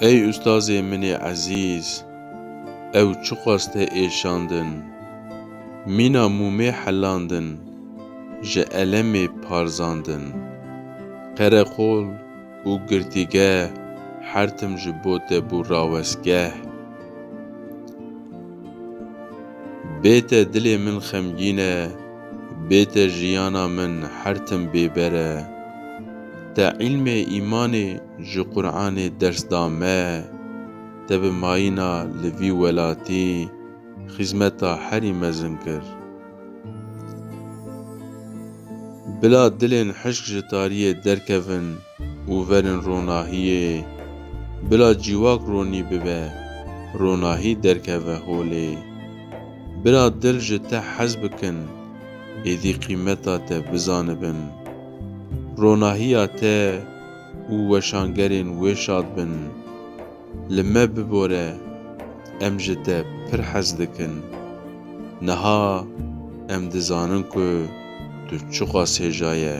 Ey Ustazê min ê ezîz, ew çi qas te êşandin, mîna mûmê helandin, ji elemê parzandin. Qereqol û girtîgeh, her tim ji bo te bû rawestgeh. Bê te dilê min xemgîn e, bê te jiyana min her tim bêber e. Te îlmê îmanê ji Qur'anê ders da me, te bi mayîna li vî welatî, xizmeta herî mezin kir. Bila dilên hişk ji tariyê derkevin û verin ronahiyê, bila cîwak ronî bibe, ronahî derkeve holê. Bila dil ji te hez bikin, êdî qîmeta te bizanibin. Ronahiya te û weşangerên wê şad bin, li me bibore, em ji te pir hez dikin. Niha em dizanin ku tu çi qas hêja ye.